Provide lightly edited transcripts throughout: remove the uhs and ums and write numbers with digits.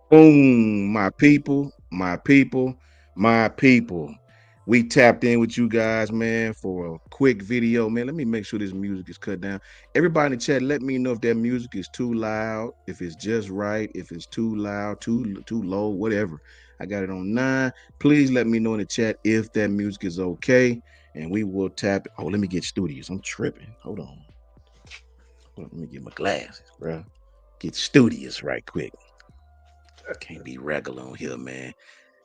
Boom, my people, my people, my people. We tapped in with you guys, man, for a quick video, man. Let me make sure this music is cut down. Everybody in the chat, let me know if that music is too loud, if it's just right, if it's too loud, too low, whatever. I got it on 9. Please let me know in the chat if that music is okay, and we will tap. Oh, let me get studious. I'm tripping. Hold on. Let me get my glasses, bro. Get studious right quick. Can't be regular on here, man.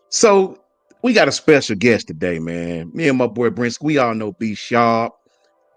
So we got a special guest today, man. Me and my boy Brent, we all know B Sharp.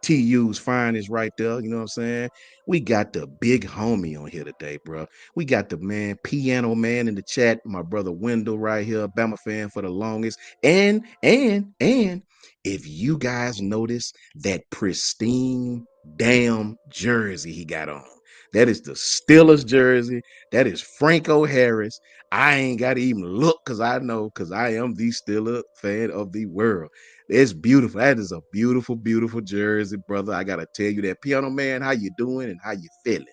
TU's finest right there. You know what I'm saying? We got the big homie on here today, bro. We got the man, piano man in the chat, my brother Wendell right here, Bama fan for the longest. And if you guys notice that pristine damn jersey he got on, that is the Steelers jersey. That is Franco Harris. I ain't got to even look because I know because I am the Steeler fan of the world. It's beautiful. That is a beautiful, beautiful jersey, brother. I gotta tell you that. Piano man, how you doing and how you feeling?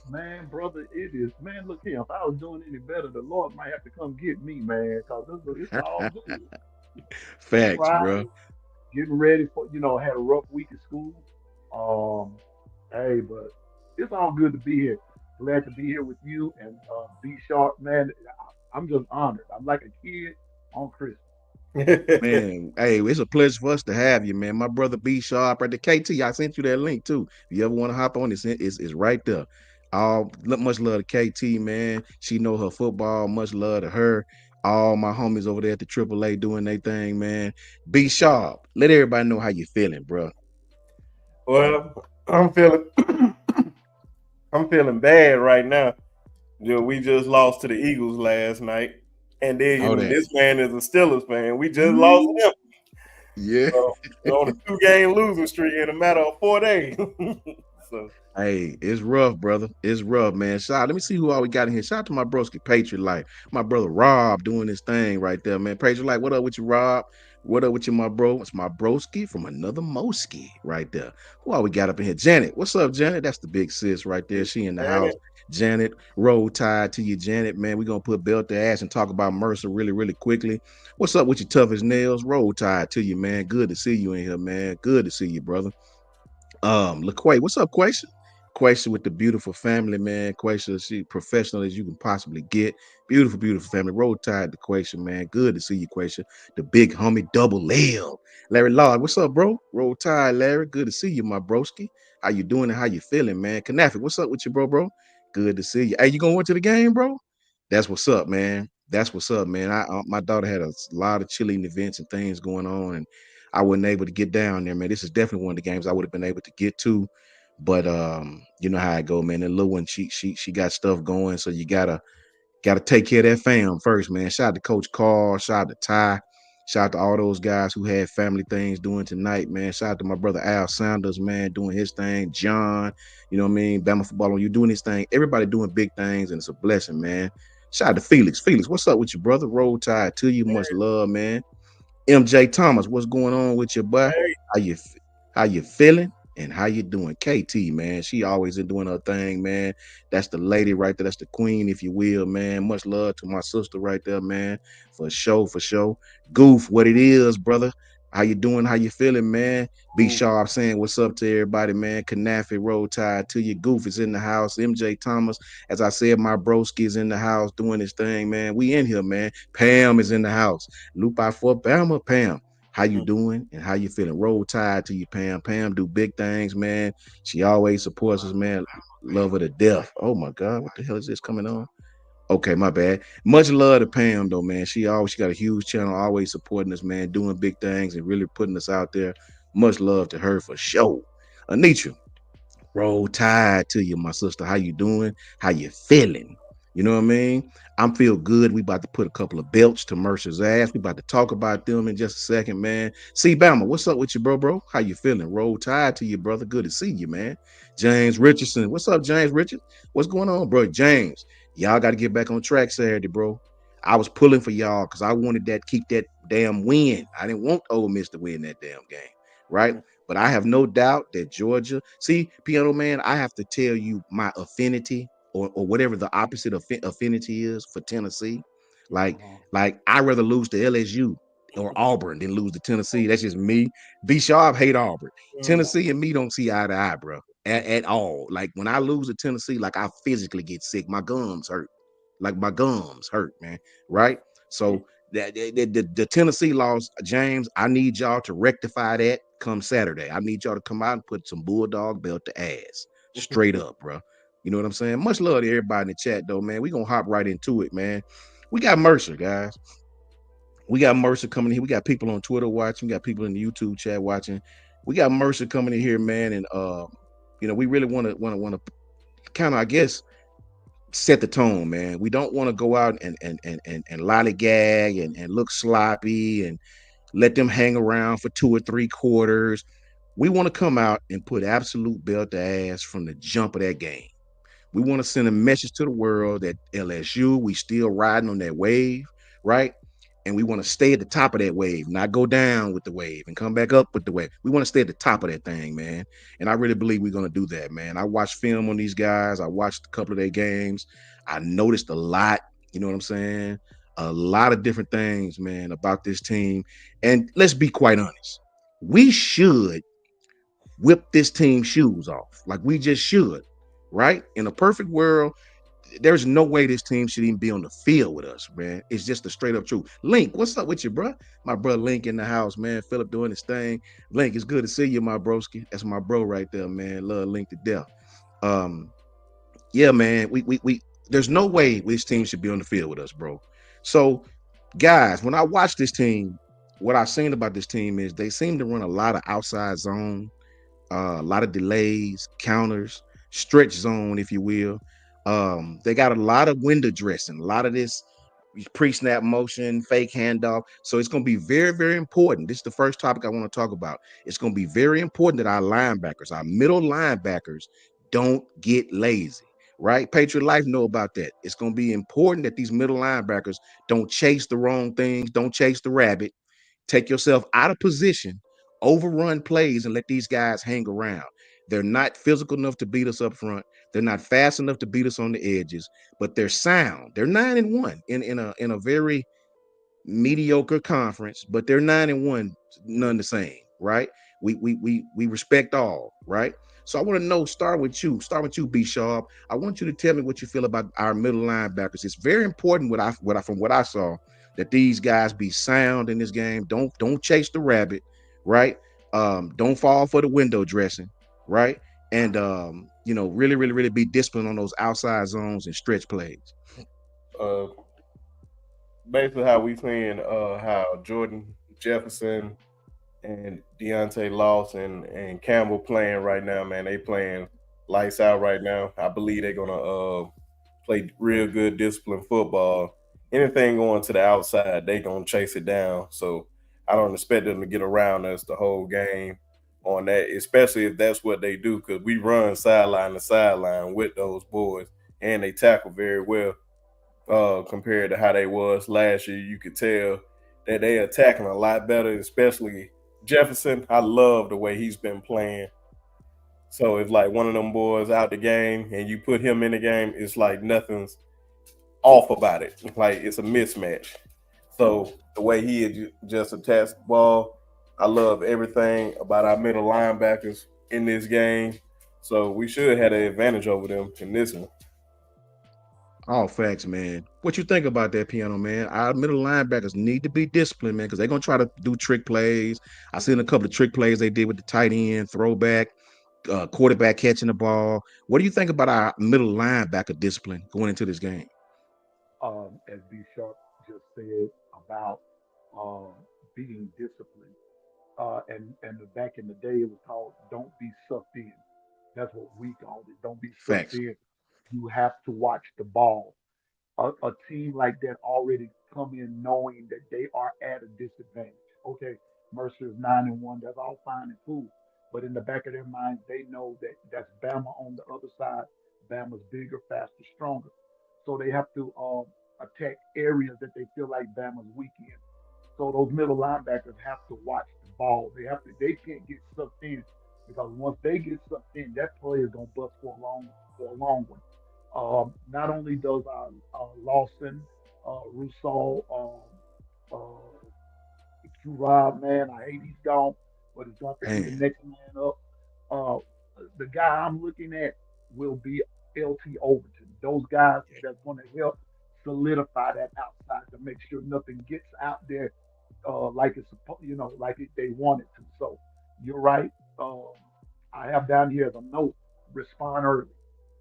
Man, brother, it is. Man, look here. If I was doing any better, the Lord might have to come get me, man, because it's all good. Facts, bro. Friday, getting ready for, had a rough week at school. Um, hey, but it's all good to be here. Glad to be here with you and be sharp, man. I'm just honored. I'm like a kid on Christmas. Man, hey, it's a pleasure for us to have you, man. My brother B Sharp at the KT. I sent you that link too. If you ever want to hop on, it's right there. All much love to KT, man. She know her football. Much love to her. All my homies over there at the AAA doing their thing, man. B Sharp, let everybody know how you feeling, bro. Well, I'm feeling I'm feeling bad right now. We just lost to the Eagles last night. And then, All that. this man is a Steelers fan. We just lost Ooh, to him. yeah. So we're on a 2-game losing streak in a matter of 4 days. So Hey, it's rough, brother. It's rough, man. Let me see who all we got in here. Shout out to my broski Patriot Life. My brother Rob doing this thing right there, man. Patriot Life, what up with you, Rob? What up with you, my bro? It's my broski from another Moski right there. Who all we got up in here? Janet. What's up, Janet? That's the big sis right there. She in the house. and Janet, roll tide to you, Janet, man. We're gonna put belt to ass and talk about Mercer really, really quickly. What's up with you, tough as nails? Roll tide to you, man. Good to see you in here, man. Good to see you, brother. LaQuay, what's up, Quaisha? Quaisha with the beautiful family, man. Quaisha, she professional as you can possibly get. Beautiful, beautiful family. Roll tide to Quaisha, man. Good to see you, Quaisha. The big homie, double L. Larry Lord, what's up, bro? Roll tide, Larry. Good to see you, my broski. How you doing and how you feeling, man? Kanafi, what's up with you, bro? Good to see you. Hey, you gonna went to the game, bro? That's what's up, man. That's what's up, man. My daughter had a lot of chilling events and things going on, and I wasn't able to get down there, man. This is definitely one of the games I would have been able to get to, but you know how I go, man. The little one, she got stuff going, so you gotta take care of that fam first, man. Shout out to Coach Carl, shout out to Ty, shout out to all those guys who had family things doing tonight, man. Shout out to my brother Al Sanders, man, doing his thing. John, you know what I mean? Bama football on you doing his thing. Everybody doing big things, and it's a blessing, man. Shout out to Felix. Felix, what's up with you, brother? Roll Tide to you. Much love, man. MJ Thomas, what's going on with your boy? hey, How you how you feeling and how you doing? KT, man, she always in doing her thing, man. That's the lady right there. That's the queen, if you will, man. Much love to my sister right there, man. For sure, for sure. Goof, what it is, brother. How you doing? How you feeling, man? Be ooh, sharp saying what's up to everybody, man. Kanafi roll tide to you. Goof is in the house. MJ Thomas, as I said, my broski is in the house doing his thing, man. We in here, man. Pam is in the house. Loop out for Bama, Pam. How you doing and how you feeling? Roll tide to you, Pam. Pam do big things, man. She always supports us, man. Love her to death. Oh my God, what the hell is this coming on? Okay, my bad. Much love to Pam though, man. She got a huge channel, always supporting us, man, doing big things and really putting us out there. Much love to her for sure. Anitra, roll tide to you, my sister. How you doing? How you feeling? You know what I mean? I'm feel good. We about to put a couple of belts to Mercer's ass. We about to talk about them in just a second, man. See, Bama, what's up with you, bro? How you feeling? Roll tide to you, brother. Good to see you, man. James Richardson, what's up, James Richard? What's going on, bro? James, y'all got to get back on track Saturday, bro. I was pulling for y'all because I wanted that keep that damn win. I didn't want Ole Miss to win that damn game, right? But I have no doubt that Georgia, see, Piano Man, I have to tell you my affinity. or whatever the opposite of affinity is for Tennessee. Like Uh-huh. like I rather lose to LSU or Auburn than lose to Tennessee. That's just me. B Sharp hate Auburn. Mm. Tennessee and me don't see eye to eye, bro, at all. Like when I lose to Tennessee, like I physically get sick. My gums hurt. Like my gums hurt, man. Right. So the Tennessee loss, James, I need y'all to rectify that come Saturday. I need y'all to come out and put some bulldog belt to ass. Straight up, bro. You know what I'm saying? Much love to everybody in the chat, though, man. We gonna hop right into it, man. We got Mercer, guys. We got Mercer coming in here. We got people on Twitter watching. We got people in the YouTube chat watching. We got Mercer coming in here, man, and we really want to kind of, I guess, set the tone, man. We don't want to go out and lollygag and look sloppy and let them hang around for 2 or 3 quarters. We want to come out and put absolute belt to ass from the jump of that game. We want to send a message to the world that LSU, we still riding on that wave, right? And we want to stay at the top of that wave, not go down with the wave and come back up with the wave. We want to stay at the top of that thing, man. And I really believe we're going to do that, man. I watched film on these guys. I watched a couple of their games. I noticed a lot, you know what I'm saying? A lot of different things, man, about this team. And let's be quite honest. We should whip this team's shoes off. Like we just should, right? In a perfect world, there's no way this team should even be on the field with us, man. It's just the straight up truth. Link, what's up with you, bro? My bro Link in the house, man. Philip doing his thing. Link, it's good to see you, my broski. That's my bro right there, man. Love Link to death. Um, yeah, man. We there's no way this team should be on the field with us, bro. So, guys, when I watch this team, what I've seen about this team is they seem to run a lot of outside zone, a lot of delays, counters, stretch zone, if you will. They got a lot of window dressing, a lot of this pre-snap motion, fake handoff. So it's going to be very, very important. This is the first topic I want to talk about. It's going to be very important that our linebackers, our middle linebackers, don't get lazy. Right? Patriot Life know about that. It's going to be important that these middle linebackers don't chase the wrong things, don't chase the rabbit, take yourself out of position, overrun plays, and let these guys hang around. They're not physical enough to beat us up front. They're not fast enough to beat us on the edges, but they're sound. They're 9-1 in a very mediocre conference, but they're 9-1, none the same, right? We respect all, right? So I want to know, start with you, B Sharp. I want you to tell me what you feel about our middle linebackers. It's very important from what I saw that these guys be sound in this game. Don't chase the rabbit, right? Don't fall for the window dressing, right? And really, really, really be disciplined on those outside zones and stretch plays. Uh, Basically, how we seeing how Jordan Jefferson and Deontay Lawson and Campbell playing right now, man. They playing lights out right now. I believe they're gonna play real good disciplined football. Anything going to the outside, they gonna chase it down. So I don't expect them to get around us the whole game on that, especially if that's what they do, because we run sideline to sideline with those boys, and they tackle very well compared to how they was last year. You could tell that they attacking a lot better, especially Jefferson. I love the way he's been playing. So if like one of them boys out the game and you put him in the game, it's like nothing's off about it. Like it's a mismatch. So the way he just attacks the ball, I love everything about our middle linebackers in this game. So we should have an advantage over them in this one. All facts, man. What you think about that, piano man? Our middle linebackers need to be disciplined, man, because they're gonna try to do trick plays. I seen a couple of trick plays they did with the tight end, throwback, quarterback catching the ball. What do you think about our middle linebacker discipline going into this game? As B Sharp just said about um, being disciplined. And back in the day, it was called "Don't be sucked in." That's what we called it. Don't be sucked Facts. in. You have to watch the ball. A team like that already come in knowing that they are at a disadvantage. Okay, Mercer is 9-1. That's all fine and cool. But in the back of their minds, they know that that's Bama on the other side. Bama's bigger, faster, stronger. So they have to attack areas that they feel like Bama's weak in. So those middle linebackers have to watch the ball. They can't get sucked in because once they get sucked in, that play is gonna bust for a long one. Not only does Lawson, Rousseau, Rob, man, I hate he's gone, but it's going to be the Man, next man up. Uh, the guy I'm looking at will be LT Overton. Those guys that's going to help solidify that outside to make sure nothing gets out there like it's supposed, like they want it to. So you're right. Um, I have down here as a note: respond early.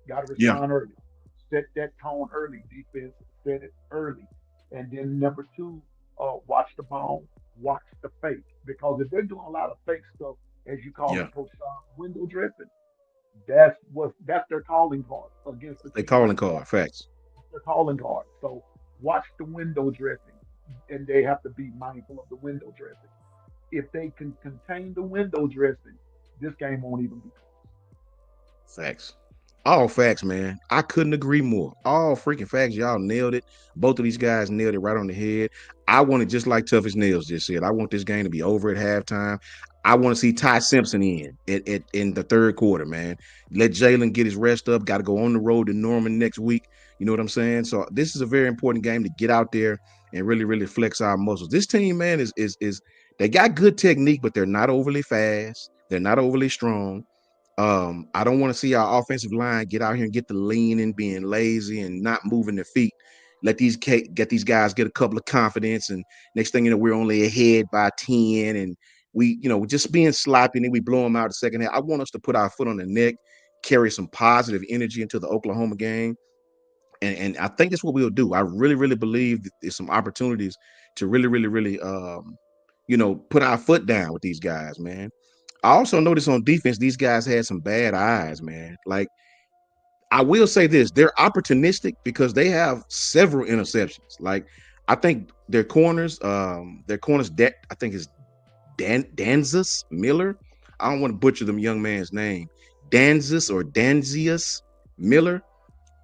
Got to yeah, respond early. Set that tone early. Defense set it early, and then number two, watch the ball, watch the fake. Because if they're doing a lot of fake stuff, as you call yeah. it, Coach Sean, window dressing, that's their calling card against a They team calling like Florida. card. Facts. Their calling card. So watch the window dressing, and they have to be mindful of the window dressing. If they can contain the window dressing, this game won't even be close. Facts. All facts, man. I couldn't agree more. All freaking facts. Y'all nailed it. Both of these guys nailed it right on the head. I want it just like Tough as Nails just said. I want this game to be over at halftime. I want to see Ty Simpson in the third quarter, man. Let Jalen get his rest up. Got to go on the road to Norman next week. You know what I'm saying? So this is a very important game to get out there and really, really flex our muscles. This team, man, is they got good technique, but they're not overly fast. They're not overly strong. I don't want to see our offensive line get out here and get the lean and being lazy and not moving their feet. Let get these guys get a couple of confidence, and next thing you know, we're only ahead by 10, and we're just being sloppy, and then we blow them out the second half. I want us to put our foot on the neck, carry some positive energy into the Oklahoma game, and I think that's what we'll do. I really, really believe that there's some opportunities to really, really, really, put our foot down with these guys, man. I also noticed on defense, these guys had some bad eyes, man. Like, I will say this, they're opportunistic because they have several interceptions. Like, I think their corners, I think is Danzus Miller. I don't want to butcher them young man's name. Danzius Miller.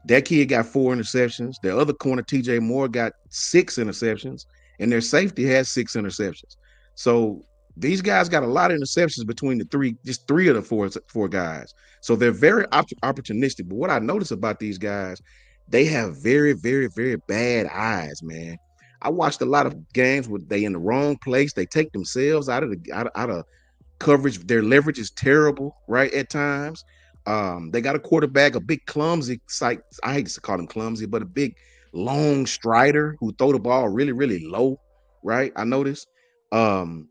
That kid got 4 interceptions. Their other corner, TJ Moore, got 6 interceptions, and their safety has 6 interceptions. So these guys got a lot of interceptions between the three, just three of the four guys. So they're very opportunistic. But what I notice about these guys, they have very, very, very bad eyes, man. I watched a lot of games where they in the wrong place. They take themselves out of coverage. Their leverage is terrible, right? At times. They got a quarterback, a big clumsy, like I hate to call him clumsy, but a big long strider who throw the ball really, really low, right? I noticed. Um,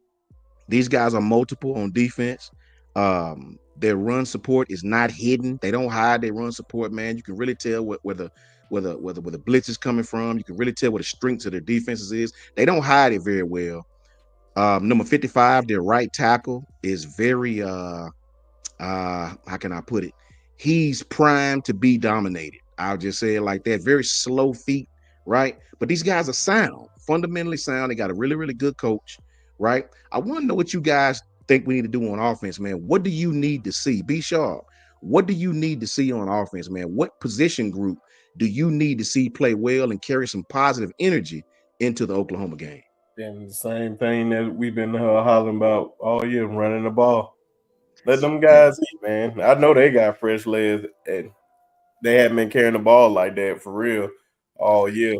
these guys are multiple on defense. Their run support is not hidden. They don't hide their run support, man. You can really tell where the blitz is coming from. You can really tell what the strengths of their defenses is. They don't hide it very well. Number 55, their right tackle is very how can I put it? He's primed to be dominated. I'll just say it like that. Very slow feet, right? But these guys are sound, fundamentally sound. They got a really, really good coach, right? I want to know what you guys think we need to do on offense, man. What do you need to see? Be sharp. What do you need to see on offense, man? What position group do you need to see play well and carry some positive energy into the Oklahoma game? And the same thing that we've been hollering about all year, running the ball. Let them Yeah, guys eat, man. I know they got fresh legs, and they haven't been carrying the ball like that for real all year.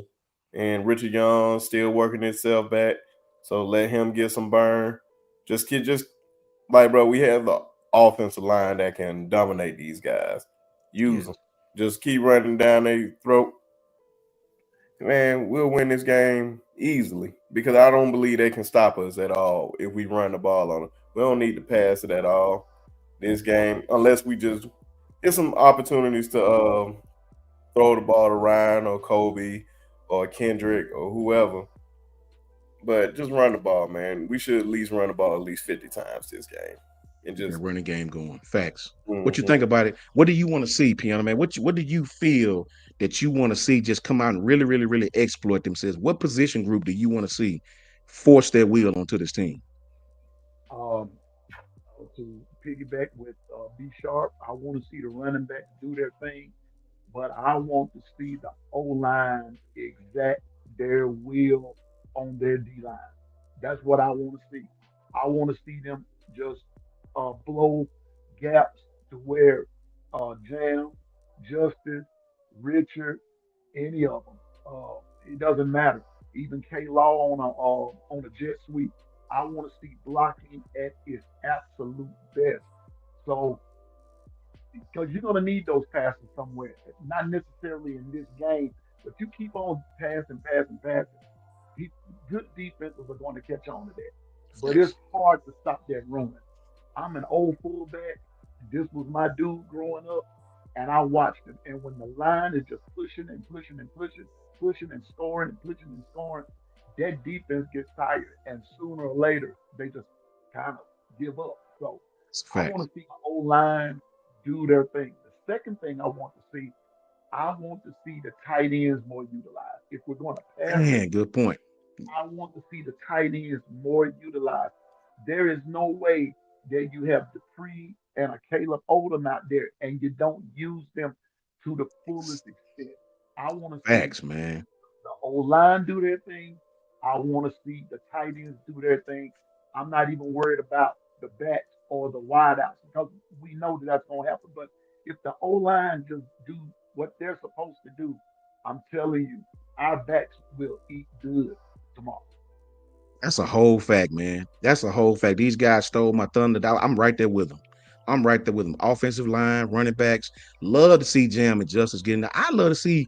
And Richard Young still working himself back, so let him get some burn. Just like bro, we have the offensive line that can dominate these guys. yeah. Use them. Just keep running down their throat, man. We'll win this game easily because I don't believe they can stop us at all if we run the ball on them. We don't need to pass it at all this game unless we just get some opportunities to throw the ball to Ryan or Kobe or Kendrick or whoever. But just run the ball, man. We should at least run the ball at least 50 times this game. And That just running game going. Facts. What you mhm. think about it? What do you want to see, Piano Man? What do you feel that you want to see just come out and really, really, really exploit themselves? What position group do you want to see force their wheel onto this team? Um, to piggyback with B Sharp, I want to see the running backs do their thing, but I want to see the O line exact their will on their D line. That's what I want to see. I want to see them just blow gaps to where Jam, Justice, Richard, any of them. It doesn't matter. Even K Law on a jet sweep. I want to see blocking at its absolute best. So because you're going to need those passes somewhere, not necessarily in this game, but you keep on passing, passing, passing. Good defenses are going to catch on to that. But it's Facts. hard to stop that run. I'm an old fullback. This was my dude growing up, and I watched him. And when the line is just pushing and pushing and pushing, pushing and scoring and pushing and scoring, that defense gets tired, and sooner or later they just kind of give up. So It's I want facts. to see my old line do their thing. The second thing I want to see the tight ends more utilized. If we're going to pass it, Man, good point. I want to see the tight ends more utilized. There is no way that you have Dupree and a Caleb Odom out there and you don't use them to the fullest extent. I want to see Facts, man. the O line do their thing. I want to see the tight ends do their thing. I'm not even worried about the backs or the wideouts because we know that that's going to happen. But if the O line just do what they're supposed to do, I'm telling you, our backs will eat good tomorrow. That's a whole fact, man. That's a whole fact. These guys stole my thunder. I'm right there with them. I'm right there with them. Offensive line, running backs. Love to see Jam and Justice getting there. I love to see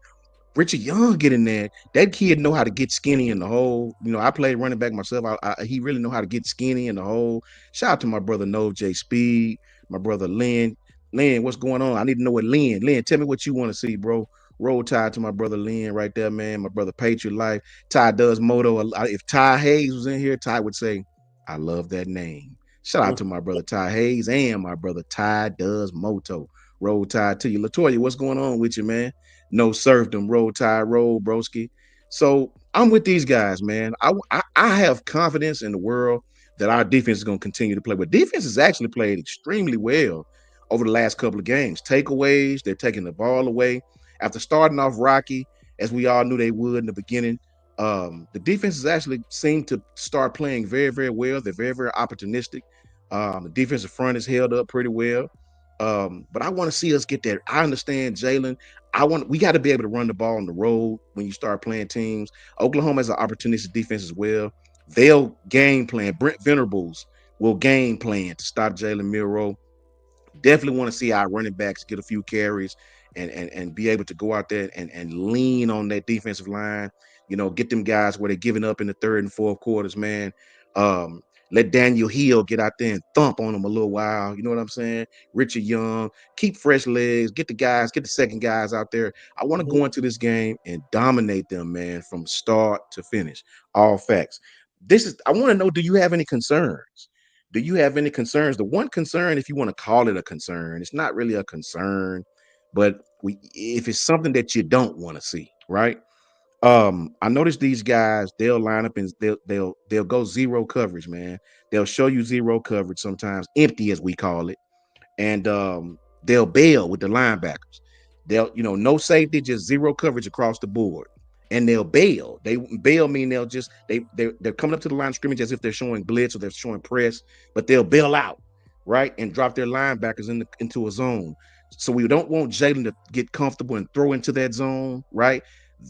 Richard Young get in there. That kid know how to get skinny in the hole. You know, I played running back myself. He really know how to get skinny in the hole. Shout out to my brother Nove J Speed, my brother Lynn. Lynn, what's going on? I need to know what Lynn. Lynn, tell me what you want to see, bro. Roll Tide to my brother Lynn right there, man. My brother Patriot Life. Ty does moto. If Ty Hayes was in here, Ty would say, I love that name. Shout out to my brother Ty Hayes and my brother Ty does moto. Roll Tide to you. Latoya, what's going on with you, man? No serfdom, roll tide, roll broski. So I'm with these guys, man. I have confidence in the world that our defense is going to continue to play. But defense has actually played extremely well over the last couple of games. Takeaways, they're taking the ball away. After starting off rocky, as we all knew they would in the beginning, the defense has actually seemed to start playing very, very well. They're very, very opportunistic. The defensive front is held up pretty well. But I want to see us get there. I understand Jalen. We got to be able to run the ball on the road when you start playing teams. Oklahoma has an opportunistic defense as well. They'll game plan. Brent Venerables will game plan to stop Jalen Milroe. Definitely want to see our running backs get a few carries and be able to go out there and lean on that defensive line. You know, get them guys where they're giving up in the third and fourth quarters, man. Um, Let Daniel Hill get out there and thump on them a little while. You know what I'm saying? Richard Young, keep fresh legs, get the guys, get the second guys out there. I want to Mhm. go into this game and dominate them, man, from start to finish. All facts. I want to know, do you have any concerns? Do you have any concerns? The one concern, if you want to call it a concern, it's not really a concern, but if it's something that you don't want to see, right? I noticed these guys, they'll line up and they'll go zero coverage, man. They'll show you zero coverage sometimes, empty as we call it, and they'll bail with the linebackers. They'll, no safety, just zero coverage across the board. And they'll bail. They bail mean they'll just they're coming up to the line of scrimmage as if they're showing blitz or they're showing press, but they'll bail out, right? And drop their linebackers into a zone. So we don't want Jalen to get comfortable and throw into that zone, right?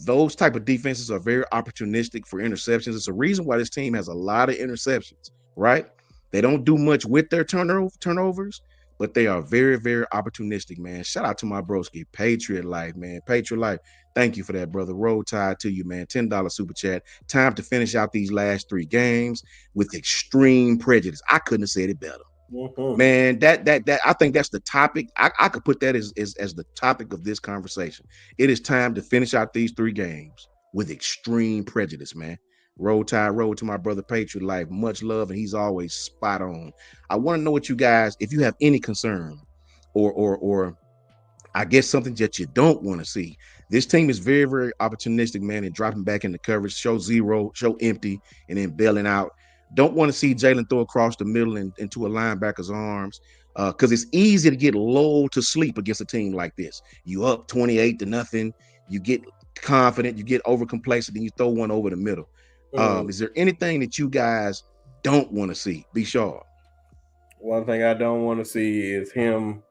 Those type of defenses are very opportunistic for interceptions. It's a reason why this team has a lot of interceptions, right? They don't do much with their turnovers, but they are very, very opportunistic, man. Shout out to my broski, Patriot Life, man. Patriot Life. Thank you for that, brother. Roll Tide to you, man. $10 super chat. Time to finish out these last three games with extreme prejudice. I couldn't have said it better. Mhm. Man, that I think that's the topic. I could put that as the topic of this conversation. It is time to finish out these three games with extreme prejudice, man. Roll Tide, roll to my brother Patriot Life. Much love, and he's always spot on. I want to know what you guys, if you have any concern or I guess something that you don't want to see. This team is very, very opportunistic, man, and dropping back in the coverage, show zero, show empty, and then bailing out. Don't want to see Jalen throw across the middle and into a linebacker's arms because it's easy to get lulled to sleep against a team like this. You up 28-0, you get confident, you get over complacent, and you throw one over the middle. Mm. Is there anything that you guys don't want to see? Be sure. One thing I don't want to see is him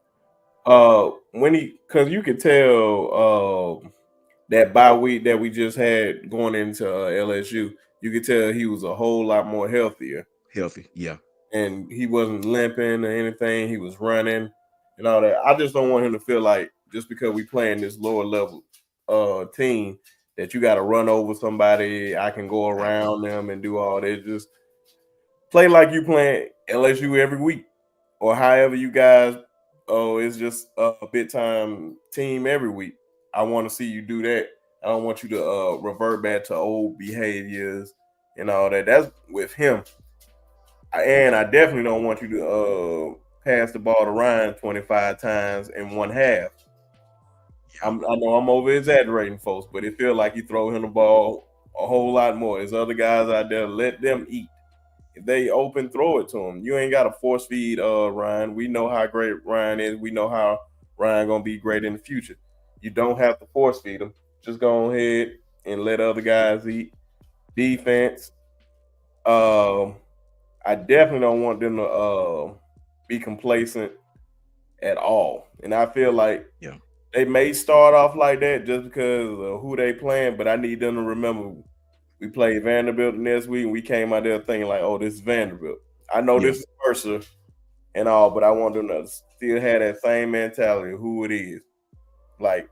When he, cause you could tell, that bye week that we just had going into LSU, you could tell he was a whole lot more healthier, Healthy. Yeah. and he wasn't limping or anything. He was running and all that. I just don't want him to feel like just because we playing this lower level team that you got to run over somebody. I can go Right. around them and do all that. Just play like you playing LSU every week, or however you guys. Oh, it's just a bit time team every week. I want to see you do that. I don't want you to revert back to old behaviors and all that. That's with him, and I definitely don't want you to pass the ball to Ryan 25 times in one half. Yeah. I know I'm over exaggerating, folks, but it feels like you throw him the ball a whole lot more. There's other guys out there. Let them eat. If they open, throw it to them. You ain't got to force feed Ryan. We know how great Ryan is. We know how Ryan gonna be great in the future. You don't have to force feed him. Just go ahead and let other guys eat. Defense. Um, I definitely don't want them to be complacent at all. And I feel like Yeah. they may start off like that just because of who they playing, but I need them to remember we played Vanderbilt next week and we came out there thinking like, oh, this is Vanderbilt. I know Yeah. this is Mercer and all, but I want them to still have that same mentality of who it is. Like,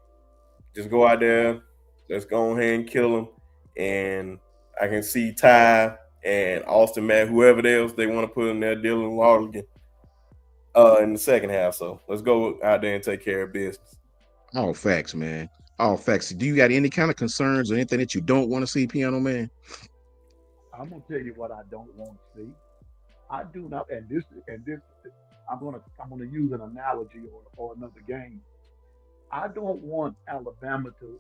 just go out there, let's go ahead and kill them. And I can see Ty and Austin Mack, whoever else they want to put in there, Dylan Larkin, in the second half. So let's go out there and take care of business. All facts, man. All facts. Do you got any kind of concerns or anything that you don't want to see, Piano Man? I'm gonna tell you what I don't want to see. I do not, and this, I'm gonna use an analogy or another game. I don't want Alabama to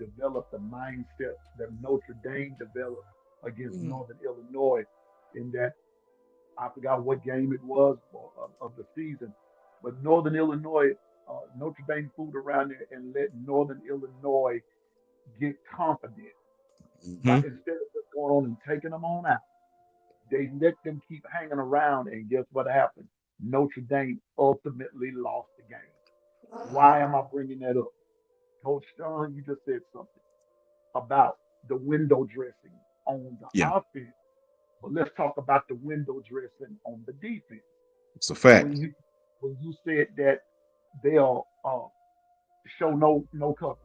develop the mindset that Notre Dame developed against Mm. Northern Illinois in that I forgot what game it was of the season, but Northern Illinois, Notre Dame fooled around there and let Northern Illinois get confident. Hmm. But instead of just going on and taking them on out, they let them keep hanging around, and guess what happened? Notre Dame ultimately lost the game. Why am I bringing that up? Coach Stern, you just said something about the window dressing on the Yeah. offense, but let's talk about the window dressing on the defense. It's a fact. When you when you said that they'll show no coverage,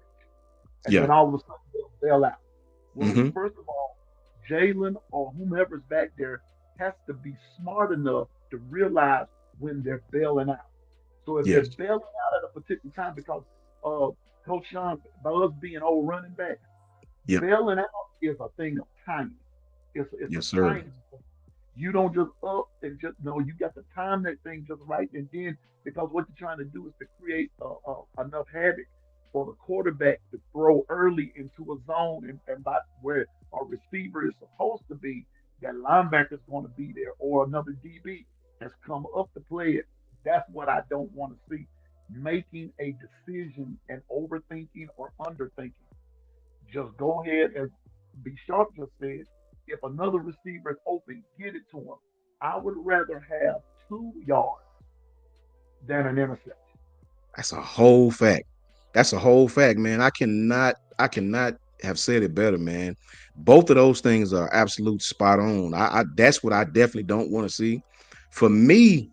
and Yeah. then all of a sudden they'll bail out. Well, Hmm. first of all, Jalen or whomever's back there has to be smart enough to realize when they're bailing out. So if they're Yes. bailing out at a particular time, because uh, Coach Sean, by us being old running back, Yeah. bailing out is a thing of timing. It's a Yes, sir. timing thing. You don't just up and just no. You got to time that thing just right, and then because what you're trying to do is to create enough havoc for the quarterback to throw early into a zone, and by where a receiver is supposed to be, that linebacker is going to be there, or another DB has come up to play it. That's what I don't want to see. Making a decision and overthinking or underthinking. Just go ahead and be sharp just said, if another receiver is open, get it to him. I would rather have 2 yards than an interception. That's a whole fact. That's a whole fact, man. I cannot have said it better, man. Both of those things are absolute spot on. I that's what I definitely don't want to see. For me,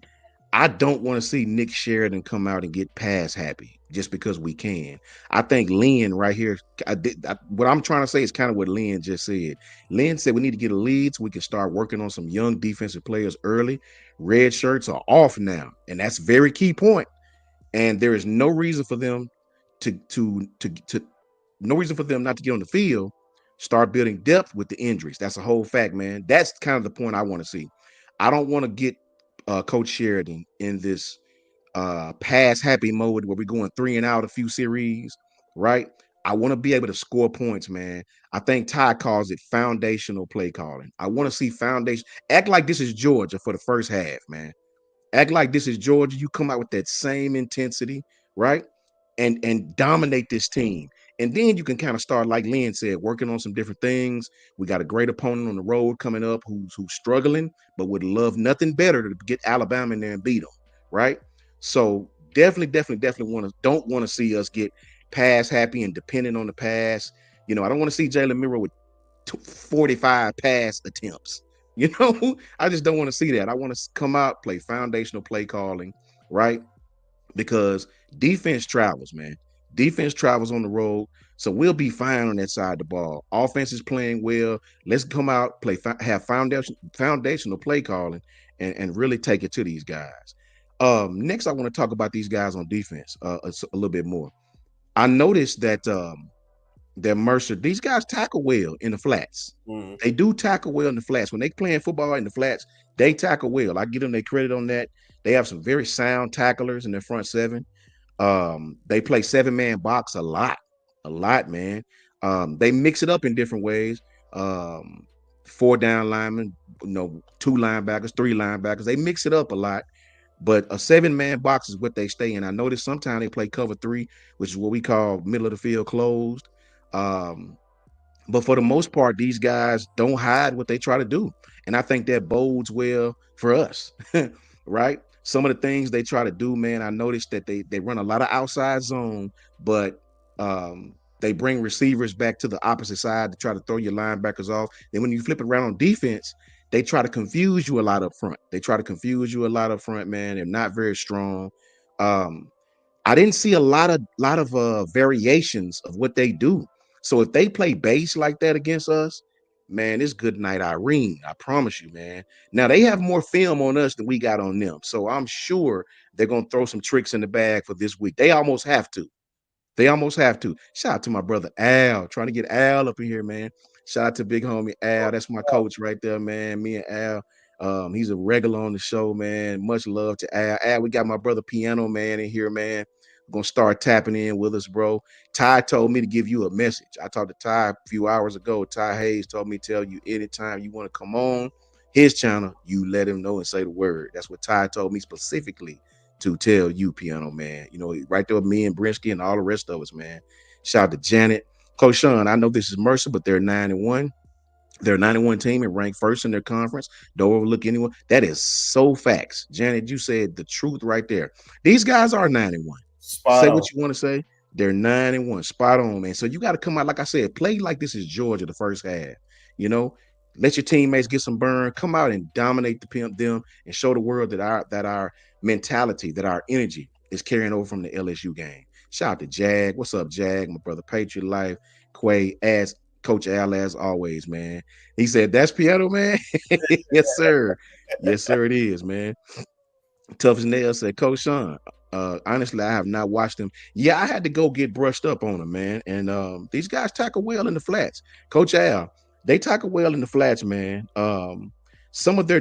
I don't want to see Nick Sheridan come out and get pass happy just because we can. I think Lynn right here, what I'm trying to say is kind of what Lynn just said. Lynn said we need to get a lead so we can start working on some young defensive players early. Red shirts are off now, and that's a very key point. And there is no reason for them to no reason for them not to get on the field, start building depth with the injuries. That's a whole fact, man. That's kind of the point I want to see. I don't want to get Coach Sheridan in this pass happy mode where we're going three and out a few series, right? I want to be able to score points, man. I think Ty calls it foundational play calling. I want to see foundation act like this is Georgia for the first half, man. Act like this is Georgia. You come out with that same intensity, right? And dominate this team. And then you can kind of start, like Lynn said, working on some different things. We got a great opponent on the road coming up who's struggling, but would love nothing better to get Alabama in there and beat them, right? So definitely don't want to see us get pass happy and dependent on the pass. I don't want to see Jalen Miro with 45 pass attempts. I just don't want to see that. I want to come out, play foundational play calling, right? Because defense travels, man. Defense travels on the road, so we'll be fine on that side of the ball. Offense is playing well. Let's come out, have foundational play calling, and really take it to these guys. Next, I want to talk about these guys on defense a little bit more. I noticed that Mercer, these guys tackle well in the flats. Mm. They do tackle well in the flats. When they playing football in the flats, they tackle well. I give them their credit on that. They have some very sound tacklers in their front seven. They play 7-man box a lot, man. They mix it up in different ways. Um, 4 down linemen, two linebackers, three linebackers. They mix it up a lot. But a 7-man box is what they stay in. I noticed sometimes they play cover three, which is what we call middle of the field closed. Um, but for the most part, these guys don't hide what they try to do. And I think that bodes well for us, right? Some of the things they try to do, man, I noticed that they run a lot of outside zone, but they bring receivers back to the opposite side to try to throw your linebackers off. Then when you flip it around on defense, they try to confuse you a lot up front. They try to confuse you a lot up front, man. They're not very strong. Um, I didn't see a lot of variations of what they do. So if they play base like that against us, man, it's good night, Irene. I promise you, man. Now they have more film on us than we got on them. So I'm sure they're gonna throw some tricks in the bag for this week. They almost have to. They almost have to. Shout out to my brother Al, trying to get Al up in here, man. Shout out to big homie Al. That's my coach right there, man. Me and Al. He's a regular on the show, man. Much love to Al. Al, we got my brother Piano Man in here, man. We're gonna start tapping in with us, bro. Ty told me to give you a message. I talked to Ty a few hours ago. Ty Hayes told me to tell you anytime you want to come on his channel, you let him know and say the word. That's what Ty told me specifically to tell you, Piano Man. Right there with me and Brinsky and all the rest of us, man. Shout out to Janet. Coach Sean, I know this is Mercer, but they're 9-1. They're a 91 team and ranked first in their conference. Don't overlook anyone. That is so facts. Janet, you said the truth right there. These guys are 9-1. Spot Say on. what you want to say. They're 9-1. Spot on, man. So you got to come out, like I said, play like this is Georgia the first half. You know, let your teammates get some burn. Come out and dominate them and show the world that our mentality, that our energy is carrying over from the LSU game. Shout out to Jag. What's up, Jag? My brother Patriot Life. Quay, as Coach Al, as always, man. He said, "That's Piano, man." Yes, sir. Yes, sir. It is, man. Tough as nails said, Coach Sean. Honestly, I have not watched him. Yeah, I had to go get brushed up on him, man. And these guys tackle well in the flats. Coach Al, they tackle well in the flats, man. Some of their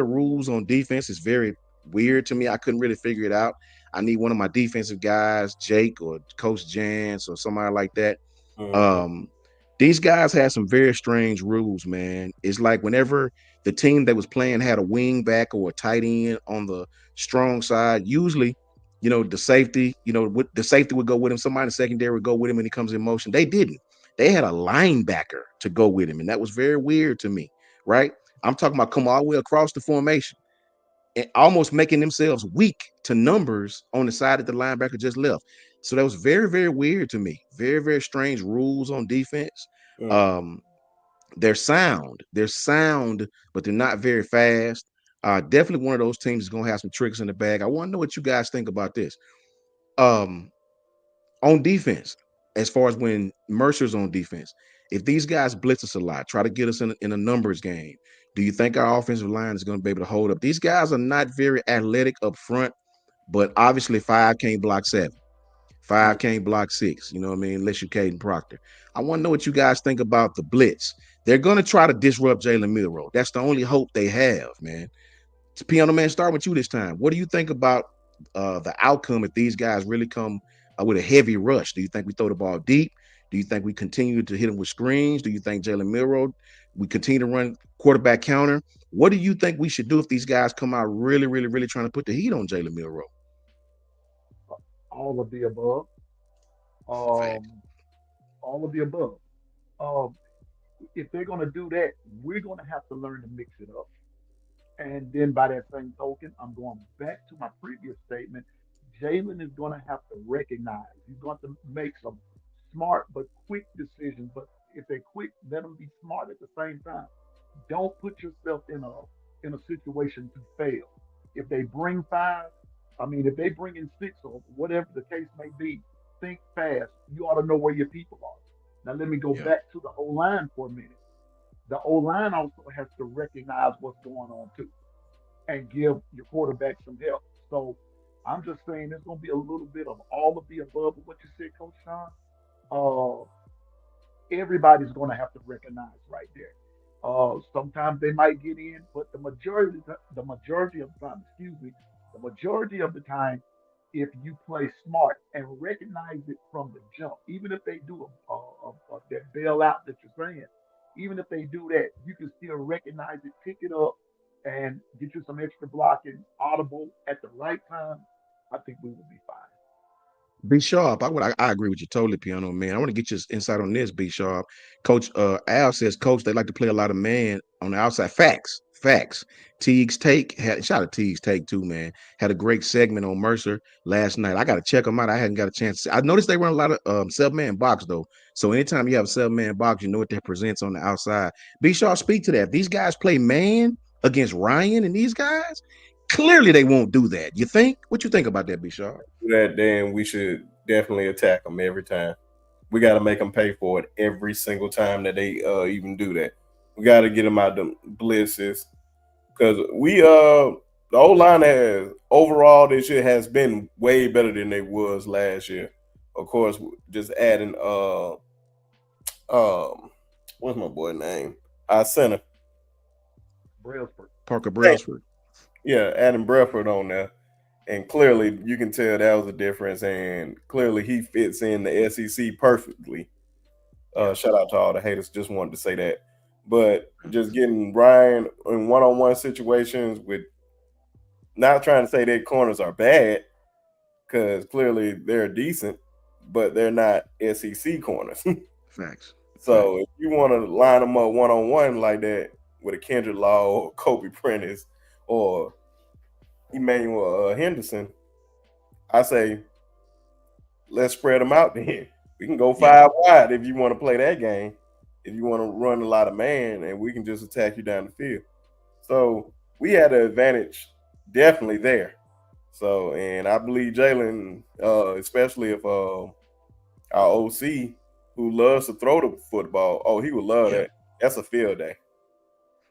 rules on defense is very weird to me. I couldn't really figure it out. I need one of my defensive guys, Jake or Coach Jans or somebody like that. Mm-hmm. Um, these guys had some very strange rules, man. It's like whenever the team that was playing had a wing back or a tight end on the strong side, usually, the safety would go with him. Somebody in the secondary would go with him when he comes in motion. They didn't. They had a linebacker to go with him, and that was very weird to me, right? I'm talking about come all the way across the formation and almost making themselves weak to numbers on the side that the linebacker just left. So that was very, very weird to me. Very, very strange rules on defense. Mm. Um, they're sound, but they're not very fast. Definitely one of those teams is gonna have some tricks in the bag. I want to know what you guys think about this. Um, on defense, as far as when Mercer's on defense, if these guys blitz us a lot, try to get us in a numbers game, do you think our offensive line is going to be able to hold up? These guys are not very athletic up front, but obviously five can't block seven. Mm. Five can't block six. You know what I mean? Unless you Caden Proctor. I want to know what you guys think about the blitz. They're going to try to disrupt Jalen Milroe. That's the only hope they have, man. Piano Man, start with you this time. What do you think about the outcome if these guys really come with a heavy rush? Do you think we throw the ball deep? Do you think we continue to hit them with screens? Do you think Jalen Milroe, we continue to run quarterback counter? What do you think we should do if these guys come out really, really, really trying to put the heat on Jalen Milroe? All of the above. Fact. Um, all of the above. Um, if they're going to do that, we're going to have to learn to mix it up. And then by that same token, I'm going back to my previous statement. Jalen is going to have to recognize. He's going to make some smart but quick decisions. But if they're quick, let them be smart at the same time. Don't put yourself in a situation to fail. If they bring five, I mean, if they bring in six or whatever the case may be, think fast. You ought to know where your people are. Now let me go Yeah. back to the O line for a minute. The O line also has to recognize what's going on too and give your quarterback some help. So I'm just saying there's going to be a little bit of all of the above of what you said, Coach Sean. Uh, Everybody's going to have to recognize right there. Sometimes they might get in, but the majority of the time, excuse me, the majority of the time, if you play smart and recognize it from the jump, even if they do that bailout that you're saying, even if they do that, you can still recognize it, pick it up, and get you some extra blocking, audible at the right time. I think we will be fine. Be sharp. I agree with you totally, piano man. I want to get your insight on this. Be sharp. Coach Al says, Coach, they like to play a lot of man on the outside. Facts, facts. Teague's take had shout out to Teague's take too, man. Had a great segment on Mercer last night. I got to check them out. I hadn't got a chance. I noticed they run a lot of 7-man box though. So anytime you have a 7-man box, you know what that presents on the outside. Be sharp. Speak to that. If these guys play man against Ryan and these guys, clearly they won't do that. You think? What you think about that, Be sharp? Do that, then we should definitely attack them every time. We got to make them pay for it every single time that they even do that. We got to get them out the blitzes because the old line has overall this year has been way better than they was last year. Of course, just adding um what's my boy name? Our center. Brailsford. Parker Hey, Brailsford. yeah, adding Bradford on there. And clearly you can tell that was a difference and clearly he fits in the SEC perfectly. Yeah. Shout out to all the haters. Just wanted to say that. But just getting Ryan in one-on-one situations with not trying to say their corners are bad because clearly they're decent, but they're not SEC corners. Facts. Facts. So if you want to line them up one-on-one like that with a Kendrick Law or Kobe Prentice or Emmanuel Henderson, I say let's spread them out then. We can go Yeah. five wide if you want to play that game. If you want to run a lot of man, and we can just attack you down the field. So we had an advantage definitely there. So, and I believe Jalen, especially if our OC who loves to throw the football, oh, he would love Yeah. that. That's a field day.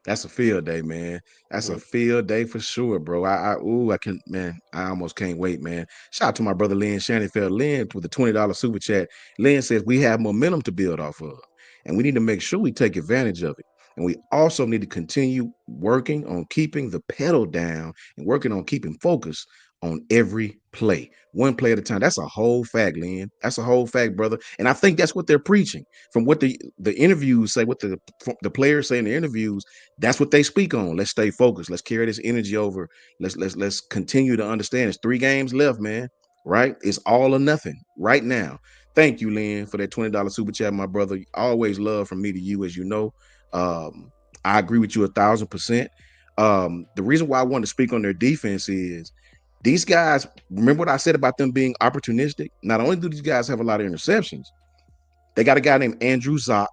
That's a field day, man. That's a Mhm. field day for sure, bro. I can, man. I almost can't wait, man. Shout out to my brother Lynn Shannonfeld. Lynn with the $20 super chat. Lynn says we have momentum to build off of, and we need to make sure we take advantage of it. And we also need to continue working on keeping the pedal down and working on keeping focus on every play, one play at a time. That's a whole fact, Lynn. That's a whole fact, brother. And I think that's what they're preaching. From what the interviews say, what the players say in the interviews, that's what they speak on. Let's stay focused. Let's carry this energy over. Let's continue to understand. It's 3 games left, man. Right? It's all or nothing right now. Thank you, Lynn, for that $20 super chat, my brother. Always love from me to you, as you know. Um, I agree with you 1,000%. The reason why I want to speak on their defense is these guys. Remember what I said about them being opportunistic. Not only do these guys have a lot of interceptions, they got a guy named Andrew Zock,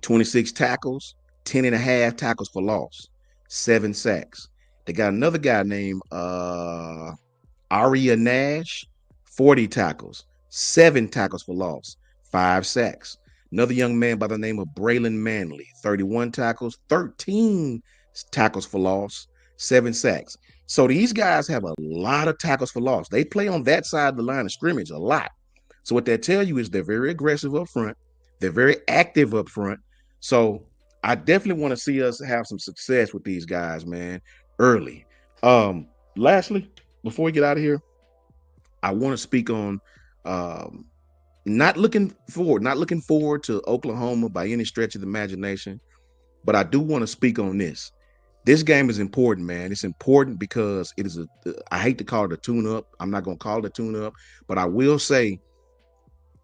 26 tackles, 10 and a half tackles for loss, 7 sacks. They got another guy named Aria Nash, 40 tackles, 7 tackles for loss, 5 sacks. Another young man by the name of Braylon Manley, 31 tackles, 13 tackles for loss, 7 sacks. So these guys have a lot of tackles for loss. They play on that side of the line of scrimmage a lot. So what they tell you is they're very aggressive up front. They're very active up front. So I definitely want to see us have some success with these guys, man, early. Lastly, before we get out of here, I want to speak on um, not looking forward to Oklahoma by any stretch of the imagination, but I do want to speak on this. This game is important, man. It's important because it is I hate to call it a tune up. I'm not going to call it a tune up, but I will say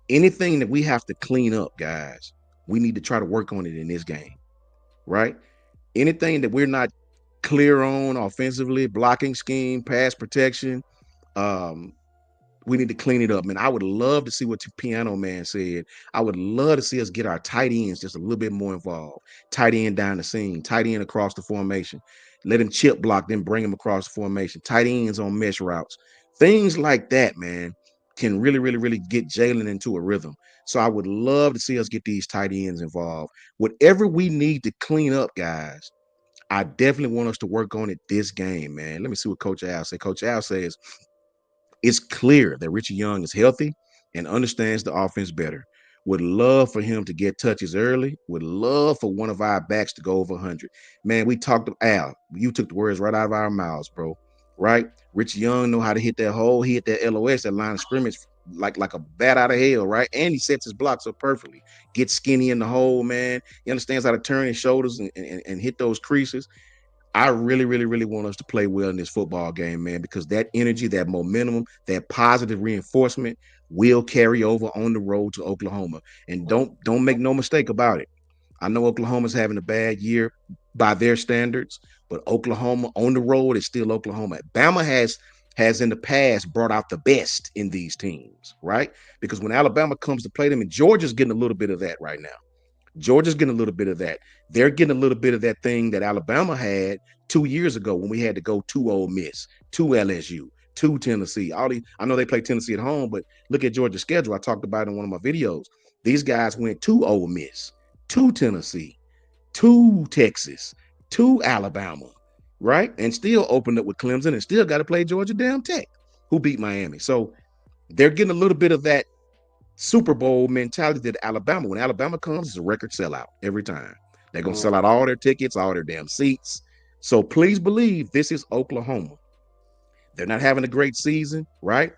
anything that we have to clean up, guys, we need to try to work on it in this game, right? Anything that we're not clear on offensively, blocking scheme, pass protection, We need to clean it up, man. I would love to see what your Piano Man said. I would love to see us get our tight ends just a little bit more involved. Tight end down the seam, tight end across the formation. Let him chip block, then bring him across the formation. Tight ends on mesh routes. Things like that, man, can really, really, really get Jalen into a rhythm. So I would love to see us get these tight ends involved. Whatever we need to clean up, guys, I definitely want us to work on it this game, man. Let me see what Coach Al says. Coach Al says it's clear that Richie Young is healthy and understands the offense better. Would love for him to get touches early. Would love for one of our backs to go over 100. Man, we talked to Al. You took the words right out of our mouths, bro. Right? Richie Young know how to hit that hole. He hit that LOS, that line of scrimmage, like a bat out of hell, right? And he sets his blocks up perfectly. Gets skinny in the hole, man. He understands how to turn his shoulders and hit those creases. I really, really, really want us to play well in this football game, man, because that energy, that momentum, that positive reinforcement will carry over on the road to Oklahoma. And don't make no mistake about it. I know Oklahoma's having a bad year by their standards, but Oklahoma on the road is still Oklahoma. Bama has in the past brought out the best in these teams, right? Because when Alabama comes to play them, and Georgia's getting a little bit of that right now. Georgia's getting a little bit of that. They're getting a little bit of that thing that Alabama had 2 years ago when we had to go to Ole Miss, to LSU, to Tennessee. All these, I know they play Tennessee at home, but look at Georgia's schedule. I talked about it in one of my videos. These guys went to Ole Miss, to Tennessee, to Texas, to Alabama, right? And still opened up with Clemson and still got to play Georgia Damn Tech, who beat Miami. So they're getting a little bit of that Super Bowl mentality that Alabama, when Alabama comes, it's a record sellout every time. They're going to sell out all their tickets, all their damn seats. So please believe this is Oklahoma. They're not having a great season, right?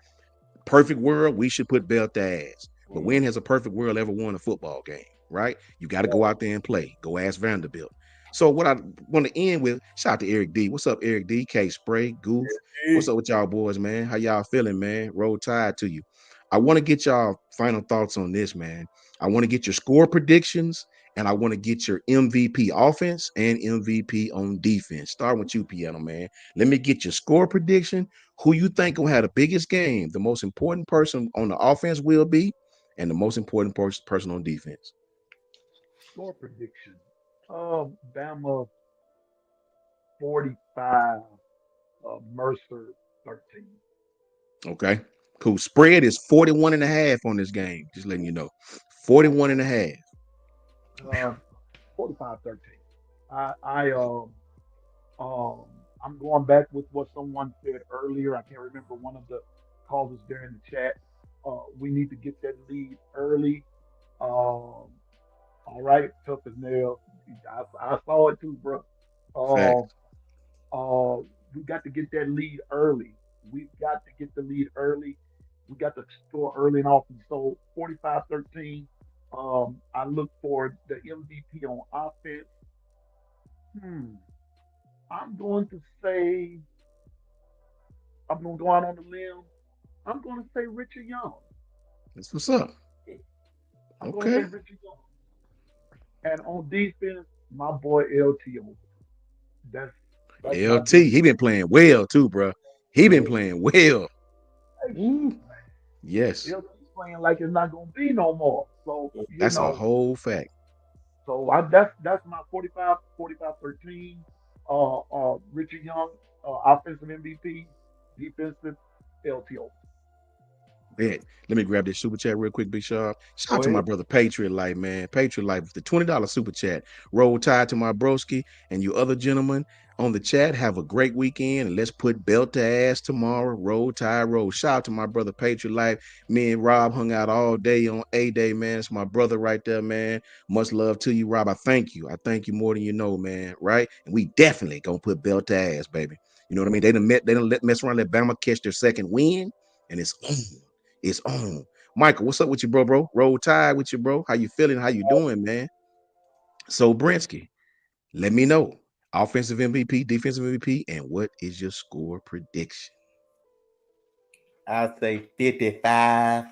Perfect world, we should put belt to ass. But when has a perfect world ever won a football game, right? You got to go out there and play. Go ask Vanderbilt. So what I want to end with, shout out to Eric D. What's up, Eric D? K Spray, Goof. What's up with y'all boys, man? How y'all feeling, man? Roll Tide to you. I want to get y'all final thoughts on this, man. I want to get your score predictions and I want to get your MVP offense and MVP on defense. Start with you, Piano, man. Let me get your score prediction, who you think will have the biggest game, the most important person on the offense will be, and the most important person on defense. Score prediction. Bama 45, Mercer 13. Okay. Cool. Spread is 41 and a half on this game. Just letting you know. 41 and a half. Uh, 45-13. I um I'm going back with what someone said earlier. I can't remember one of the callers there in the chat. We need to get that lead early. All right, tough as nails. I saw it too, bro. Uh, Facts. we got to get that lead early. We've got to get the lead early. We got to score early and often. So 45-13. I look for the MVP on offense. Hmm. I'm going to say, I'm going to go out on the limb. I'm going to say Richard Young. That's what's up. I'm going to say Okay. Richard Young. And on defense, my boy LTO. That's that's my LT, defense. he been playing well too, bro. He been Yeah. playing well. Hey, Ooh, man. yes. LT playing like it's not going to be no more. So, That's a whole fact. that's my 45-13. Richard Young, offensive MVP, defensive LTO. Bet. Let me grab this super chat real quick, Big Sharp. Shout out Go to my ahead. brother Patriot Life, man. Patriot Life with the $20 super chat. Roll Tide to my broski and you other gentlemen on the chat. Have a great weekend and let's put belt to ass tomorrow. Roll Tide, roll. Shout out to my brother Patriot Life. Me and Rob hung out all day on A Day, man. It's my brother right there, man. Much love to you, Rob. I thank you. I thank you more than you know, man. Right? And we definitely gonna put belt to ass, baby. You know what I mean? They done mess around, let Bama catch their second win, and it's on. It's on. Michael, what's up with you, bro? Roll Tide with you, bro. How you feeling? How you doing, man? So Brinsky, let me know. Offensive MVP, defensive MVP, and what is your score prediction? I say 55.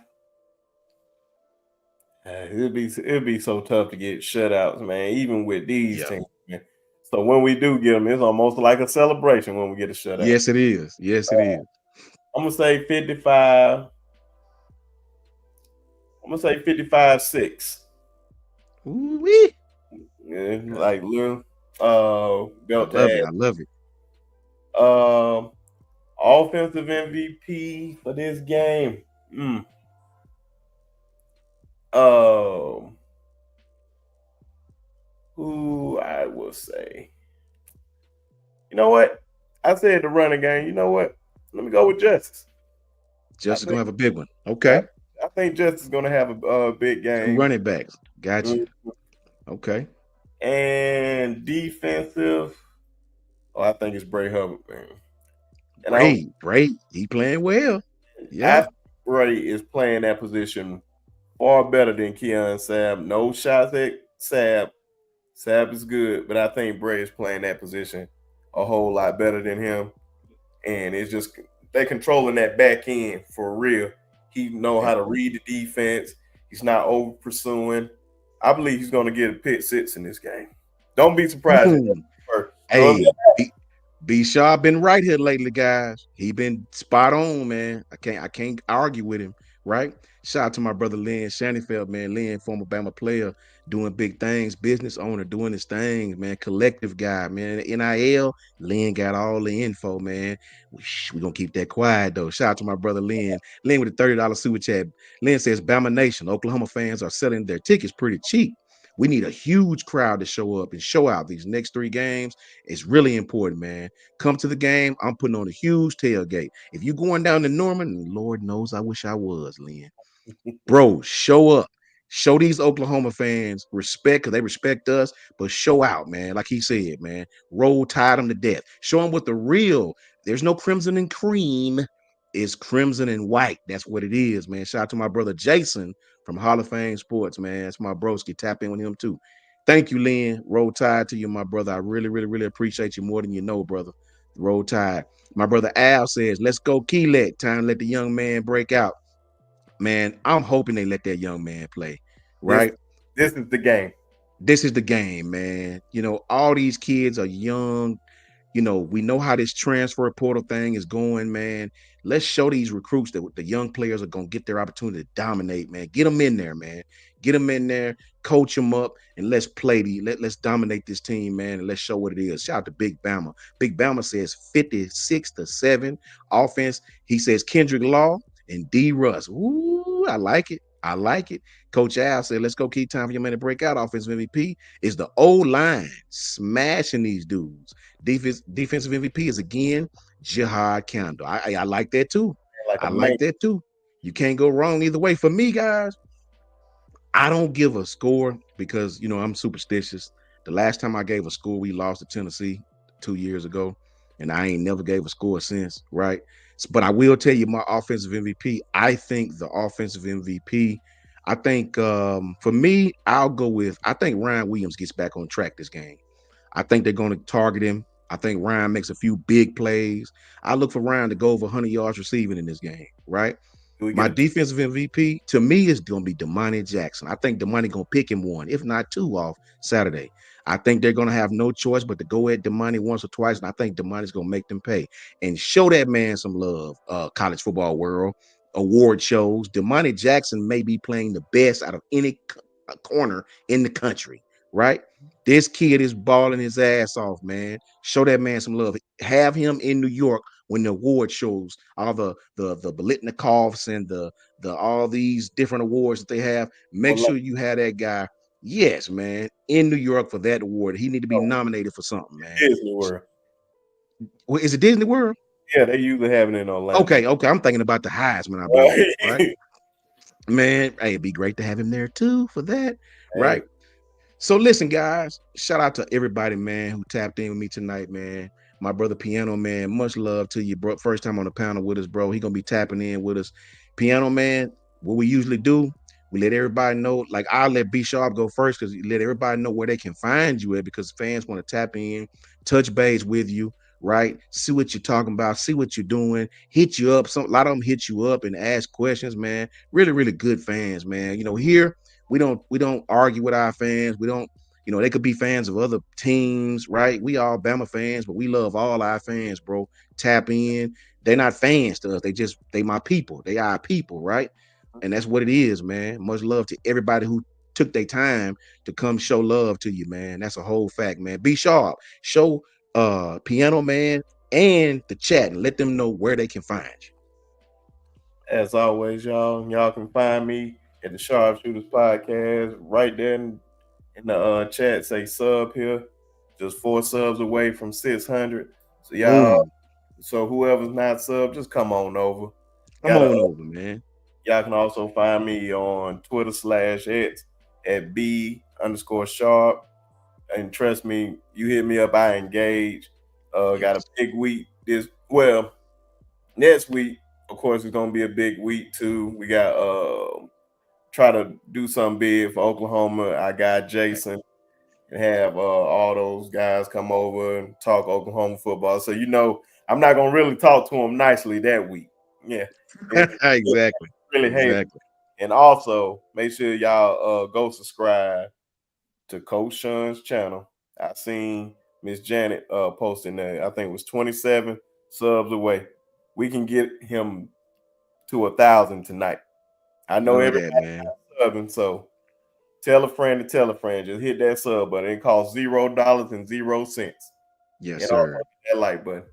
It'd be so tough to get shutouts, man. Even with these Yeah. teams, man. So when we do get them, it's almost like a celebration when we get a shutout. Yes, it is. Yes, it is. I'm gonna say 55. I'm gonna say 55-6. Ooh-wee. Yeah, Okay. like little I belt to love it. ass. I love it. Um, Offensive MVP for this game. Mm. Um, who I will say. You know what? I said the running game. You know what? Let me go with Justice. I Justice think. gonna have a big one. Yeah, Okay. I think Justice is gonna have a big Two game. running backs. Got you. Mm. Okay. And defensive. Oh, I think it's Bray Hubbard, man. And Bray. He playing well. I Yeah. think Bray is playing that position far better than Keon Sabb. No shots at Sabb. Sabb is good, but I think Bray is playing that position a whole lot better than him. And it's just they controlling that back end for real. He know how Hey. to read the defense. He's not over pursuing. I believe he's going to get a pick six in this game. Don't be surprised. Boom. So if Hey, B Shaw been right here lately, guys. He been spot on, man. I can't argue with him, right? Shout out to my brother Lynn Shanifeld, man. Lynn, former Bama player, doing big things, business owner, doing his things, man. Collective guy, man. NIL, Lynn got all the info, man. We gonna keep that quiet though. Shout out to my brother Lynn. Lynn with a $30 super chat. Lynn says Bama Nation, Oklahoma fans are selling their tickets pretty cheap. We need a huge crowd to show up and show out these next 3 games. It's really important, man. Come to the game. I'm putting on a huge tailgate. If you're going down to Norman, Lord knows I wish I was, Lynn. Bro, show up. Show these Oklahoma fans respect because they respect us, but show out, man. Like he said, man. Roll tide them to death. Show them what the real. There's no crimson and cream. It's crimson and white. That's what it is, man. Shout out to my brother Jason from Hall of Fame Sports, man. That's my broski. Tap in with him too. Thank you, Lynn. Roll tide to you, my brother. I really, really, really appreciate you more than you know, brother. Roll tide. My brother Al says, let's go, Keelet. Time to let the young man break out. Man, I'm hoping they let that young man play, this right? this is the game. This is the game, man. All these kids are young. We know how this transfer portal thing is going, man. Let's show these recruits that the young players are going to get their opportunity to dominate, man. Get them in there, man. Get them in there, coach them up, and let's play let's dominate this team, man, and let's show what it is. Shout out to Big Bama. Big Bama says 56-7 offense. He says Kendrick Law and D Russ. Ooh, I like it. I like it. Coach Al said, let's go keep time for your man to break out. Offensive MVP is the old line smashing these dudes. Defensive MVP is again Jihad Kendall. I like that too. Like a I man. like that too. You can't go wrong either way. For me, guys, I don't give a score because I'm superstitious. The last time I gave a score, we lost to Tennessee 2 years ago, and I ain't never gave a score since, right? But I will tell you my offensive MVP. I think the offensive MVP. I think for me, I think Ryan Williams gets back on track this game. I think they're going to target him. I think Ryan makes a few big plays. I look for Ryan to go over 100 yards receiving in this game, right? Do we My get a defensive MVP to me is going to be Damani Jackson. I think Damani going to pick him one, if not two, off Saturday. I think they're going to have no choice but to go at Damani once or twice, and I think Damani's going to make them pay and show that man some love. College football world award shows. Damani Jackson may be playing the best out of any corner in the country, right? This kid is balling his ass off, man. Show that man some love. Have him in New York when the award shows, all the Bolitnikovs and the all these different awards that they have. Make like sure you have that guy. Yes, man, in New York for that award. He need to be nominated for something, man. Disney World? Well, is it Disney World? Yeah, they usually have it in Orlando. Okay. I'm thinking about the Heisman, I believe, right? Right? Man, hey, it'd be great to have him there too for that, Hey, right? So listen, guys, shout out to everybody, man, who tapped in with me tonight, man. My brother Piano Man, much love to you, bro. First time on the panel with us, bro. He gonna be tapping in with us. Piano Man, what we usually do, we let everybody know. Like I'll let B Sharp go first because let everybody know where they can find you at because fans want to tap in, touch base with you, right? See what you're talking about, see what you're doing, hit you up. A lot of them hit you up and ask questions, man. Really, really good fans, man. Here we don't argue with our fans. We don't, they could be fans of other teams, right? We all Bama fans, but we love all our fans, bro. Tap in. They're not fans to us. They my people. They our people, right? And that's what it is, man. Much love to everybody who took their time to come show love to you, man. That's a whole fact, man. Be sharp. Show Piano Man and the chat and let them know where they can find you. As always, y'all can find me at the Sharpshooters Podcast right there in the chat. Say sub here, just 4 subs away from 600. So Boom. so whoever's not sub, just come on over. Come Got a on over, man. Y'all can also find me on Twitter/X at B_sharp. And trust me, you hit me up, I engage. Got a Yes. big week next week, of course, it's gonna be a big week too. We got try to do something big for Oklahoma. I got Jason and have all those guys come over and talk Oklahoma football. So I'm not gonna really talk to them nicely that week. Yeah, it, Exactly. really hate. Exactly. And also make sure y'all go subscribe to Coach Sean's channel. I seen Miss Janet posting that. I think it was 27 subs away. We can get him to 1,000 tonight. I know Love everybody that, man. subbing, so tell a friend to tell a friend. Just hit that sub button. It costs $0.00. Yes, And also sir. hit that like button.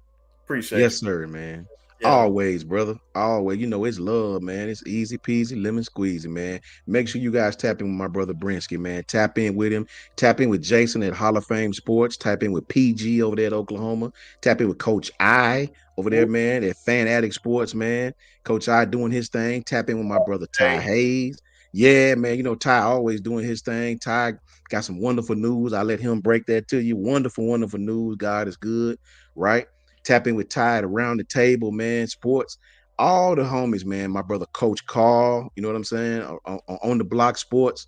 Appreciate Yes, you. sir, man. Yeah. Always, brother. Always. You know, it's love, man. It's easy peasy, lemon squeezy, man. Make sure you guys tap in with my brother Brinsky, man. Tap in with him. Tap in with Jason at Hall of Fame Sports. Tap in with PG over there at Oklahoma. Tap in with Coach I over there, man, at Fan Addict Sports, man. Coach I doing his thing. Tap in with my brother Ty Hey, Hayes. Yeah, man. You know, Ty always doing his thing. Ty got some wonderful news. I let him break that to you. Wonderful, wonderful news. God is good, right? Tap in with Tide around the table, man. Sports, all the homies, man. My brother Coach Carl, you know what I'm saying? On the block sports,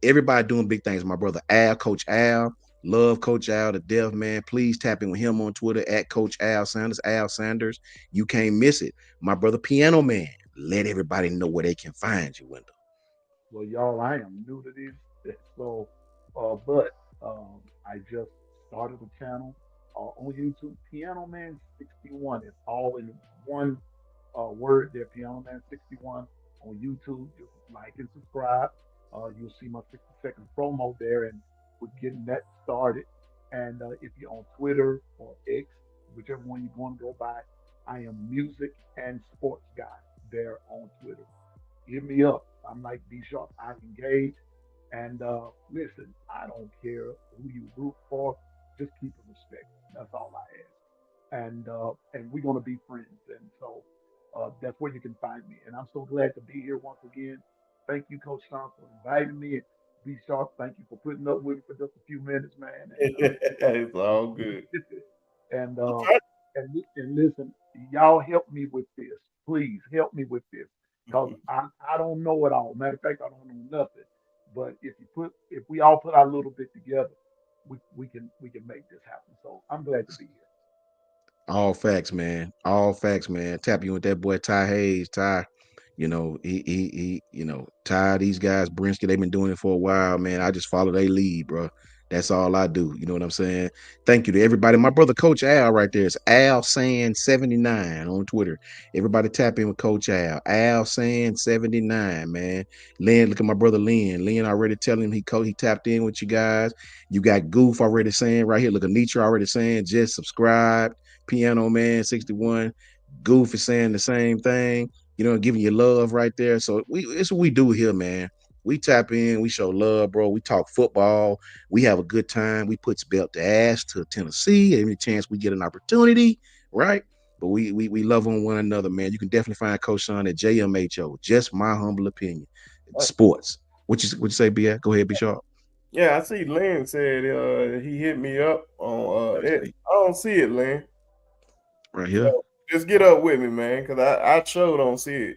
everybody doing big things. My brother Al, Coach Al, love Coach Al to death, man. Please tap in with him on Twitter at Coach Al Sanders. Al Sanders, you can't miss it. My brother Piano Man, let everybody know where they can find you, Wendell. Well, y'all, I am new to this, so but I just started a channel on YouTube, Piano Man 61. It's all in one word there, Piano Man 61 on YouTube. Just like and subscribe. You'll see my 60-second promo there, and we're getting that started. And if you're on Twitter or X, whichever one you want to go by, I am music and sports guy there on Twitter. Hit me up. I'm like B Sharp. I engage. And listen, I don't care who you root for. Just keep it respectful. That's all I ask. And we're gonna be friends. And so that's where you can find me. And I'm so glad to be here once again. Thank you, Coach Sean, for inviting me. And B Sharp, thank you for putting up with me for just a few minutes, man. it's all good. And I'm uh trying- and listen, y'all help me with this. Please help me with this. Cause I don't know it all. Matter of fact, I don't know nothing. But if we all put our little bit together, we can make this happen. So I'm glad to be here. All facts, man. All facts, man. Tap you with that boy Ty Hayes. Ty, Ty, these guys, Brinsky, they've been doing it for a while, man. I just follow their lead, bro. That's all I do. You know what I'm saying? Thank you to everybody. My brother, Coach Al, right there is Al Saying 79 on Twitter. Everybody tap in with Coach Al. Al Saying 79, man. Lynn, look at my brother Lynn. Lynn already telling him he tapped in with you guys. You got Goof already saying right here. Look at Nietzsche already saying just subscribe. Piano Man 61. Goof is saying the same thing, giving you love right there. So it's what we do here, man. We tap in, we show love, bro. We talk football, we have a good time. We put belt to ass to Tennessee every chance we get an opportunity, right? But we love on one another, man. You can definitely find Coach Sean at JMHO. Just my humble opinion. uh, Sports. What you say, B? Go ahead, be sharp. yeah, I see Lynn said he hit me up on Let me it. see. I don't see it, Lynn. Right So here. just get up with me, man, because I sure don't see it.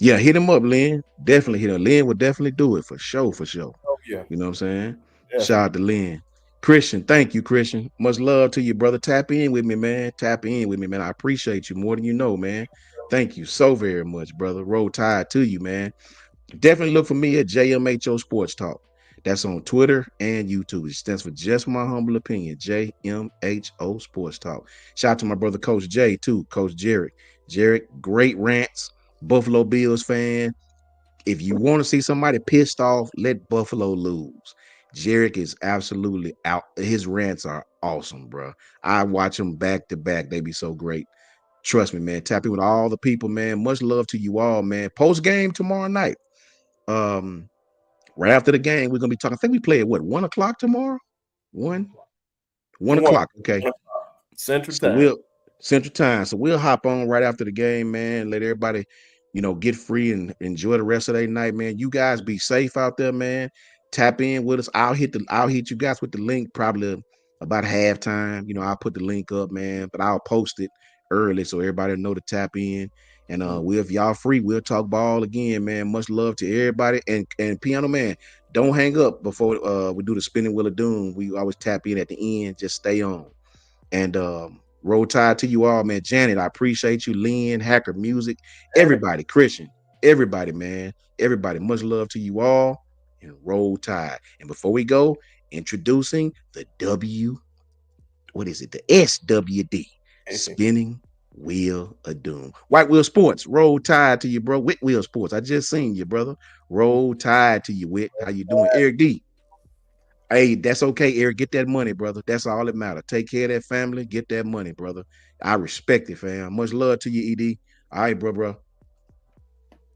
Yeah, hit him up, Lynn. Definitely hit him. Lynn would definitely do it for sure, for sure. Oh yeah, You know what I'm saying? Shout definitely. out to Lynn. Christian, thank you, Christian. Much love to you, brother. Tap in with me, man. Tap in with me, man. I appreciate you more than you know, man. Thank you so very much, brother. Roll Tide to you, man. Definitely look for me at JMHO Sports Talk. That's on Twitter and YouTube. It stands for Just My Humble Opinion, JMHO Sports Talk. Shout out to my brother, Coach J, too, Coach Jarrett. Jarrett, great rants. Buffalo Bills fan, if you want to see somebody pissed off, let Buffalo lose. Jarek is absolutely out. His rants are awesome, bro. I watch them back to back. They be so great. Trust me, man. Tap in with all the people, man. Much love to you all, man. Post game tomorrow night. Um, right after the game, we're gonna be talking. I think we play at what 1 o'clock tomorrow. One One, o'clock. 1 o'clock. Okay. Central So Time. we'll Central Time. So we'll hop on right after the game, man. Let everybody, get free and enjoy the rest of their night, man. You guys be safe out there, man. Tap in with us. I'll hit you guys with the link probably about halftime. I'll put the link up, man, but I'll post it early so everybody know to tap in. And Mm. if y'all free, we'll talk ball again, man. Much love to everybody. And Piano Man, don't hang up before we do the spinning wheel of doom. We always tap in at the end. Just stay on. And roll tide to you all, man. Janet, I appreciate you. Lynn, Hacker Music, everybody, Christian, everybody, man. Everybody, much love to you all. And roll tide. And before we go, introducing the what is it? The SWD, Spinning Wheel of Doom. White Wheel Sports, roll tide to you, bro. Whit Wheel Sports, I just seen you, brother. Roll tide to you, Whit. How you doing? Eric D, hey, that's okay, Eric. Get that money, brother. That's all that matters. Take care of that family. Get that money, brother. I respect it, fam. Much love to you, ED. All right, bro, bro.